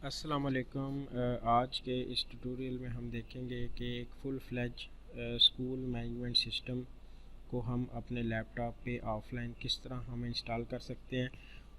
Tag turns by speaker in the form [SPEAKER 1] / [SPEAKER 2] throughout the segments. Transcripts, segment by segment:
[SPEAKER 1] अस्सलाम वालेकुम। आज के इस ट्यूटोरियल में हम देखेंगे कि एक full fledge school management system को हम अपने लैपटॉप पे ऑफलाइन किस तरह हम इंस्टॉल कर सकते हैं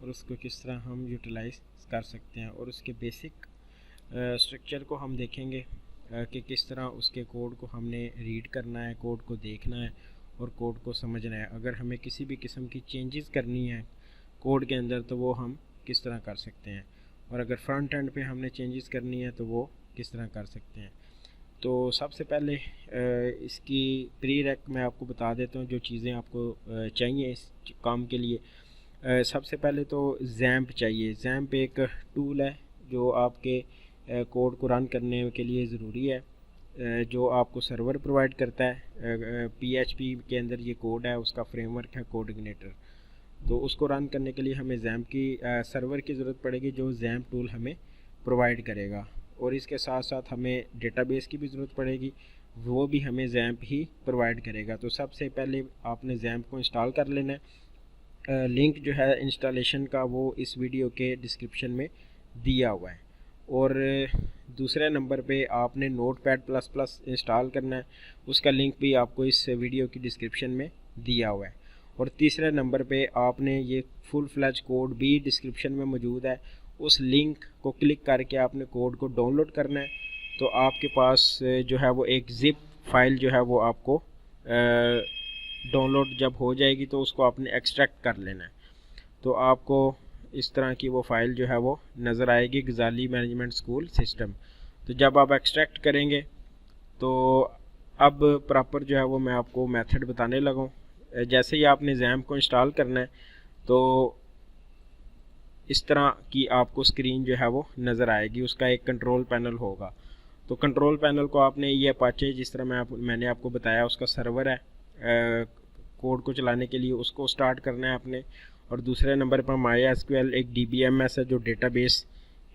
[SPEAKER 1] और उसको किस तरह हम यूटिलाइज कर सकते हैं, और उसके बेसिक स्ट्रक्चर को हम देखेंगे कि किस तरह उसके कोड को हमने रीड करना है, कोड को देखना है और कोड को समझना है। अगर हमें किसी भी किस्म की चेंजेस करनी है कोड के अंदर तो वो हम किस तरह कर सकते हैं, और अगर फ्रंट एंड पे हमने चेंजेस करनी है तो वो किस तरह कर सकते हैं। तो सबसे पहले इसकी प्री रैक मैं आपको बता देता हूँ जो चीज़ें आपको चाहिए इस काम के लिए। सबसे पहले तो जैम्प चाहिए। जैम्प एक टूल है जो आपके कोड को रन करने के लिए ज़रूरी है, जो आपको सर्वर प्रोवाइड करता है। PHP के अंदर ये कोड है, उसका फ्रेमवर्क है कोऑर्डिनेटर। तो उसको रन करने के लिए हमें जैम्प की सर्वर की ज़रूरत पड़ेगी जो जैम्प टूल हमें प्रोवाइड करेगा, और इसके साथ साथ हमें डेटाबेस की भी ज़रूरत पड़ेगी, वो भी हमें जैम्प ही प्रोवाइड करेगा। तो सबसे पहले आपने जैम्प को इंस्टॉल कर लेना है। लिंक जो है इंस्टॉलेशन का वो इस वीडियो के डिस्क्रिप्शन में दिया हुआ है। और दूसरे नंबर पे आपने नोटपैड++ इंस्टॉल करना है, उसका लिंक भी आपको इस वीडियो की डिस्क्रिप्शन में दिया हुआ है। और तीसरे नंबर पे आपने ये फुल फ्लैज कोड भी डिस्क्रिप्शन में मौजूद है, उस लिंक को क्लिक करके आपने कोड को डाउनलोड करना है। तो आपके पास जो है वो एक ज़िप फाइल जो है वो आपको डाउनलोड जब हो जाएगी तो उसको आपने एक्सट्रैक्ट कर लेना है। तो आपको इस तरह की वो फ़ाइल जो है वो नज़र आएगी, गजाली मैनेजमेंट स्कूल सिस्टम। तो जब आप एक्सट्रैक्ट करेंगे तो अब प्रॉपर जो है वो मैं आपको मेथड बताने लगा हूँ। जैसे ही आपने जैम्प को इंस्टॉल करना है तो इस तरह की आपको स्क्रीन जो है वो नज़र आएगी, उसका एक कंट्रोल पैनल होगा। तो कंट्रोल पैनल को आपने ये अपाचे जिस तरह मैंने आपको बताया उसका सर्वर है कोड को चलाने के लिए, उसको स्टार्ट करना है आपने। और दूसरे नंबर पर MySQL एक DBMS है जो डेटाबेस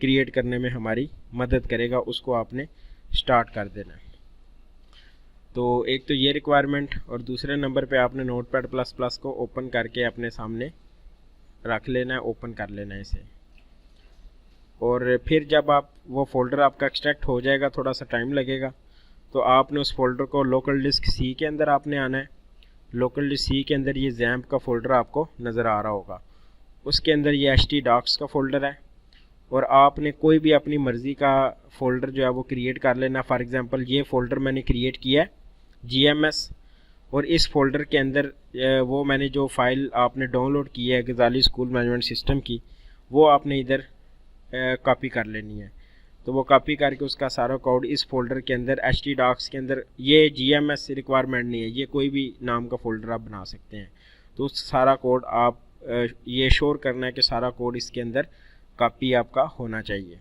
[SPEAKER 1] क्रिएट करने में हमारी मदद करेगा, उसको आपने स्टार्ट कर देना है। तो एक तो ये रिक्वायरमेंट, और दूसरे नंबर पे आपने नोटपैड++ को ओपन करके अपने सामने रख लेना है, ओपन कर लेना है इसे। और फिर जब आप वो फ़ोल्डर आपका एक्सट्रैक्ट हो जाएगा, थोड़ा सा टाइम लगेगा, तो आपने उस फोल्डर को लोकल डिस्क C के अंदर आपने आना है। लोकल डिस्क C के अंदर ये जैम्प का फ़ोल्डर आपको नज़र आ रहा होगा, उसके अंदर ये htdocs का फ़ोल्डर है, और आपने कोई भी अपनी मर्ज़ी का फ़ोल्डर जो है वो क्रिएट कर लेना। फॉर एग्ज़ाम्पल ये फ़ोल्डर मैंने क्रिएट किया है GMS, और इस फोल्डर के अंदर वो मैंने जो फ़ाइल आपने डाउनलोड की है गजाली स्कूल मैनेजमेंट सिस्टम की, वो आपने इधर कॉपी कर लेनी है। तो वो कॉपी करके उसका सारा कोड इस फोल्डर के अंदर htdocs के अंदर, ये GMS रिक्वायरमेंट नहीं है, ये कोई भी नाम का फ़ोल्डर आप बना सकते हैं। तो सारा कोड आप ये श्योर करना है कि सारा कोड इसके अंदर कॉपी आपका होना चाहिए।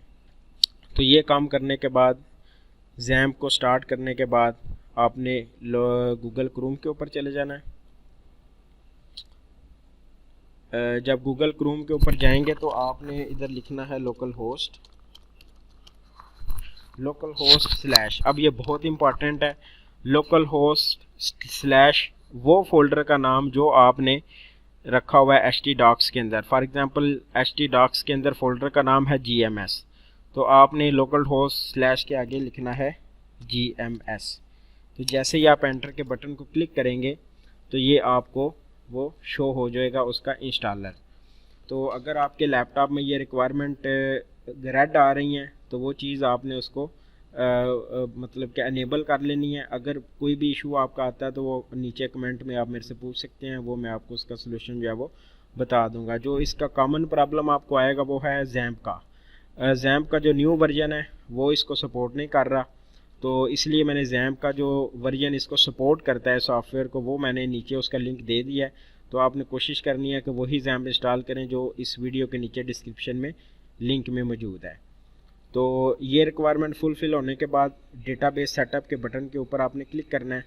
[SPEAKER 1] तो ये काम करने के बाद, जैम्प को स्टार्ट करने के बाद, आपने गूगल क्रोम के ऊपर चले जाना है। जब गूगल क्रोम के ऊपर जाएंगे तो आपने इधर लिखना है लोकल होस्ट स्लैश। अब ये बहुत इंपॉर्टेंट है, लोकल होस्ट स्लैश वो फोल्डर का नाम जो आपने रखा हुआ है htdocs के अंदर। फॉर एग्जांपल htdocs के अंदर फोल्डर का नाम है GMS, तो आपने लोकल होस्ट स्लैश के आगे लिखना है GMS। तो जैसे ही आप एंटर के बटन को क्लिक करेंगे तो ये आपको वो शो हो जाएगा उसका इंस्टॉलर। तो अगर आपके लैपटॉप में ये रिक्वायरमेंट रेड आ रही हैं तो वो चीज़ आपने उसको मतलब कि अनेबल कर लेनी है। अगर कोई भी इशू आपका आता है तो वो नीचे कमेंट में आप मेरे से पूछ सकते हैं, वो मैं आपको उसका सलूशन जो है वो बता दूंगा। जो इसका कॉमन प्रॉब्लम आपको आएगा वो है जैम्प का। जैम्प का जो न्यू वर्जन है वो इसको सपोर्ट नहीं कर रहा, तो इसलिए मैंने जैम्प का जो वर्जन इसको सपोर्ट करता है सॉफ्टवेयर को, वो मैंने नीचे उसका लिंक दे दिया है। तो आपने कोशिश करनी है कि वही जैम्प इंस्टॉल करें जो इस वीडियो के नीचे डिस्क्रिप्शन में लिंक में मौजूद है। तो ये रिक्वायरमेंट फुलफ़िल होने के बाद डेटाबेस सेटअप के बटन के ऊपर आपने क्लिक करना है।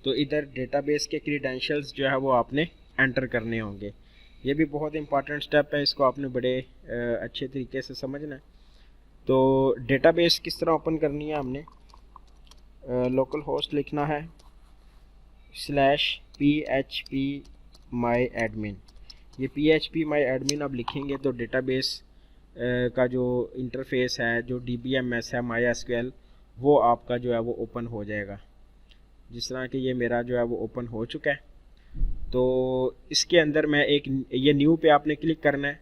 [SPEAKER 1] तो इधर डेटाबेस के क्रीडेंशियल्स जो है वो आपने एंटर करने होंगे। ये भी बहुत इंपॉर्टेंट स्टेप है, इसको आपने बड़े अच्छे तरीके से समझना है। तो डेटाबेस किस तरह ओपन करनी है, हमने लोकल होस्ट लिखना है /php my admin। ये php my admin आप लिखेंगे तो डेटाबेस का जो इंटरफेस है, जो DBMS है MySQL, वो आपका जो है वो ओपन हो जाएगा। जिस तरह कि ये मेरा जो है वो ओपन हो चुका है। तो इसके अंदर मैं एक ये न्यू पे आपने क्लिक करना है।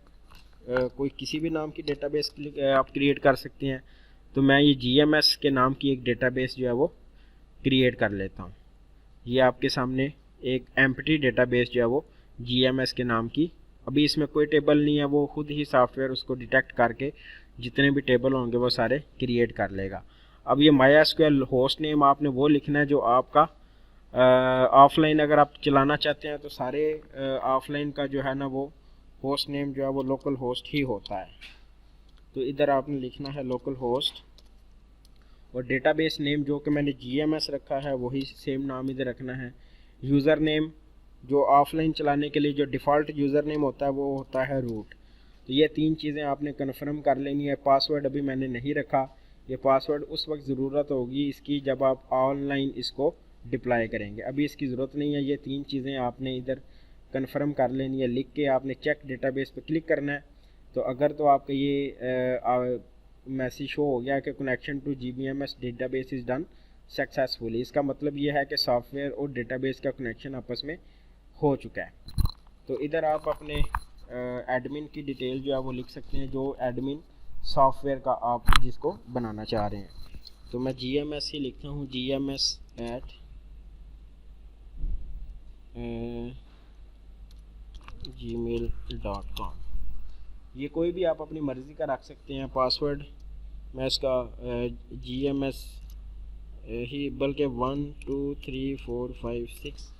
[SPEAKER 1] कोई किसी भी नाम की डेटाबेस आप क्रिएट कर सकते हैं। तो मैं ये GMS के नाम की एक डेटाबेस जो है वो क्रिएट कर लेता हूँ। ये आपके सामने एक एम्प्टी डेटाबेस जो है वो GMS के नाम की, अभी इसमें कोई टेबल नहीं है, वो खुद ही सॉफ्टवेयर उसको डिटेक्ट करके जितने भी टेबल होंगे वो सारे क्रिएट कर लेगा। अब ये MySQL होस्ट नेम आपने वो लिखना है जो आपका ऑफलाइन अगर आप चलाना चाहते हैं तो सारे ऑफलाइन का जो है ना वो होस्ट नेम जो है वो लोकल होस्ट ही होता है। तो इधर आपने लिखना है लोकल होस्ट, और डेटाबेस नेम जो कि मैंने GMS रखा है वही सेम नाम इधर रखना है। यूज़र नेम जो ऑफलाइन चलाने के लिए जो डिफ़ॉल्ट यूज़र नेम होता है वो होता है रूट। तो ये 3 चीज़ें आपने कन्फर्म कर लेनी है। पासवर्ड अभी मैंने नहीं रखा, ये पासवर्ड उस वक्त ज़रूरत होगी इसकी जब आप ऑनलाइन इसको डिप्लॉय करेंगे, अभी इसकी ज़रूरत नहीं है। ये 3 चीज़ें आपने इधर कन्फर्म कर लेनी है, लिख के आपने चेक डेटाबेस पर क्लिक करना है। तो अगर तो आपका ये मैसेज शो हो गया कि connection to GBMS database is done successfully, इसका मतलब ये है कि सॉफ्टवेयर और डेटाबेस का कनेक्शन आपस में हो चुका है। तो इधर आप अपने एडमिन की डिटेल जो है वो लिख सकते हैं, जो एडमिन सॉफ्टवेयर का आप जिसको बनाना चाह रहे हैं। तो मैं GMS ही लिखता हूँ, gms@gmail.com। ये कोई भी आप अपनी मर्ज़ी का रख सकते हैं। पासवर्ड मैं इसका GMS ही बल्कि 1 2 3 4 5 6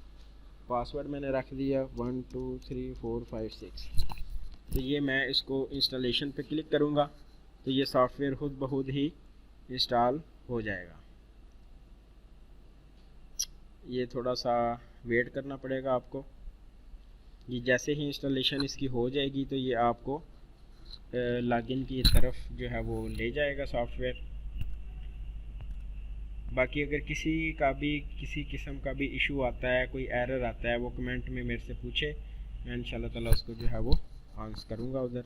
[SPEAKER 1] पासवर्ड मैंने रख दिया 1 2 3 4 5 6। तो ये मैं इसको इंस्टॉलेशन पे क्लिक करूँगा तो ये सॉफ्टवेयर खुद ब खुद ही इंस्टॉल हो जाएगा। ये थोड़ा सा वेट करना पड़ेगा आपको। ये जैसे ही इंस्टॉलेशन इसकी हो जाएगी तो ये आपको लॉगिन की तरफ जो है वो ले जाएगा सॉफ्टवेयर। बाकी अगर किसी किस्म का भी इशू आता है, कोई एरर आता है, वो कमेंट में मेरे से पूछे, मैं इंशाल्लाह ताला उसको जो है वो आंसर करूँगा उधर।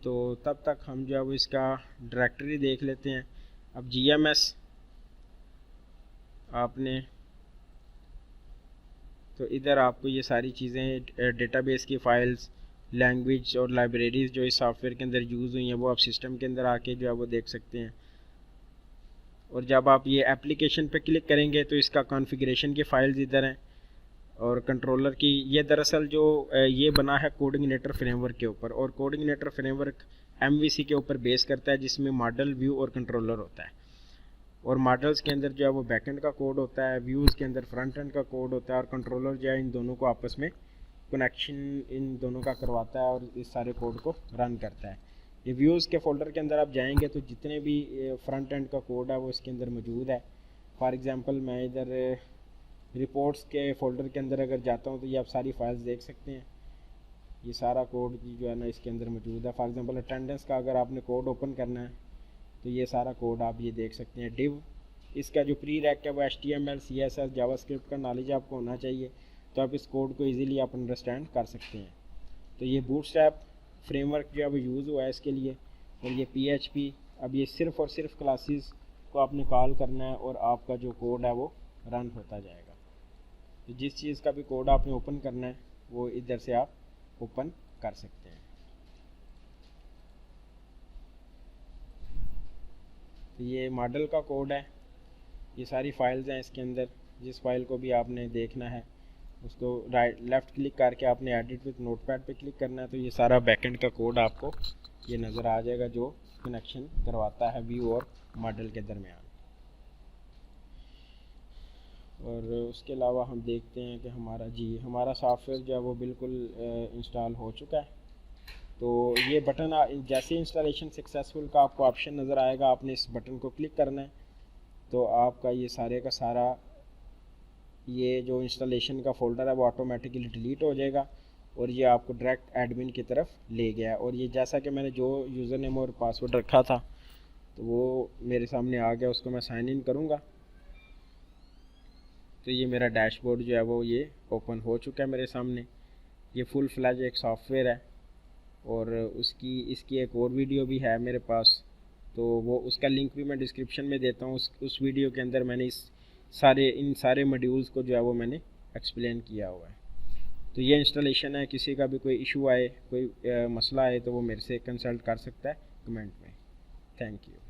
[SPEAKER 1] तो तब तक हम जो है वो इसका डायरेक्टरी देख लेते हैं। अब GMS आपने, तो इधर आपको ये सारी चीज़ें डेटाबेस की फ़ाइल्स, लैंग्वेज और लाइब्रेरीज़ जो इस सॉफ्टवेयर के अंदर यूज़ हुई हैं वो आप सिस्टम के अंदर आके जो है वो देख सकते हैं। और जब आप ये एप्लीकेशन पे क्लिक करेंगे तो इसका कॉन्फ़िगरेशन की फ़ाइल्स इधर हैं, और कंट्रोलर की ये दरअसल जो ये बना है कोऑर्डिनेटर फ्रेमवर्क के ऊपर, और कोऑर्डिनेटर फ्रेमवर्क MVC के ऊपर बेस करता है जिसमें मॉडल, व्यू और कंट्रोलर होता है। और मॉडल्स के अंदर जो है वो बैकएंड का कोड होता है, व्यूज़ के अंदर फ्रंट एंड का कोड होता है, और कंट्रोलर जो है इन दोनों को आपस में कनेक्शन इन दोनों का करवाता है और इस सारे कोड को रन करता है। ये व्यूज़ के फोल्डर के अंदर आप जाएंगे तो जितने भी फ्रंट एंड का कोड है वो इसके अंदर मौजूद है। फॉर एग्ज़ाम्पल मैं इधर रिपोर्ट्स के फोल्डर के अंदर अगर जाता हूँ तो ये आप सारी फाइल्स देख सकते हैं। ये सारा कोड जो है ना इसके अंदर मौजूद है। फॉर एग्ज़ाम्पल अटेंडेंस का अगर आपने कोड ओपन करना है तो ये सारा कोड आप ये देख सकते हैं। डिव, इसका जो प्री रैक है वो HTML CSS जावास्क्रिप्ट का नॉलेज आपको होना चाहिए, तो आप इस कोड को इजीली आप अंडरस्टैंड कर सकते हैं। तो ये बूटस्ट्रैप फ्रेमवर्क जो है वो यूज़ हुआ है इसके लिए। और ये PHP, अब ये सिर्फ़ और सिर्फ क्लासेस को आपने कॉल करना है और आपका जो कोड है वो रन होता जाएगा। तो जिस चीज़ का भी कोड आपने ओपन करना है वो इधर से आप ओपन कर सकते हैं। तो ये मॉडल का कोड है, ये सारी फाइल्स हैं इसके अंदर। जिस फाइल को भी आपने देखना है उसको राइट लेफ़्ट क्लिक करके आपने एडिट विद नोटपैड पे क्लिक करना है, तो ये सारा बैकएंड का कोड आपको ये नज़र आ जाएगा जो कनेक्शन करवाता है व्यू और मॉडल के दरमियान। और उसके अलावा हम देखते हैं कि हमारा सॉफ्टवेयर जो है वो बिल्कुल इंस्टॉल हो चुका है। तो ये बटन जैसे इंस्टॉलेशन सक्सेसफुल का आपको ऑप्शन नज़र आएगा, आपने इस बटन को क्लिक करना है तो आपका ये सारे का सारा ये जो इंस्टॉलेशन का फ़ोल्डर है वो ऑटोमेटिकली डिलीट हो जाएगा और ये आपको डायरेक्ट एडमिन की तरफ ले गया। और ये जैसा कि मैंने जो यूज़र नेम और पासवर्ड रखा था तो वो मेरे सामने आ गया, उसको मैं साइन इन करूँगा। तो ये मेरा डैशबोर्ड जो है वो ये ओपन हो चुका है मेरे सामने। ये फुल फ्लैज एक सॉफ्टवेयर है और इसकी एक और वीडियो भी है मेरे पास, तो वो उसका लिंक भी मैं डिस्क्रिप्शन में देता हूँ। उस वीडियो के अंदर मैंने इन सारे मॉड्यूल्स को जो है वो मैंने एक्सप्लेन किया हुआ है। तो ये इंस्टॉलेशन है। किसी का भी कोई इशू आए, कोई मसला आए, तो वो मेरे से कंसल्ट कर सकता है कमेंट में। Thank you.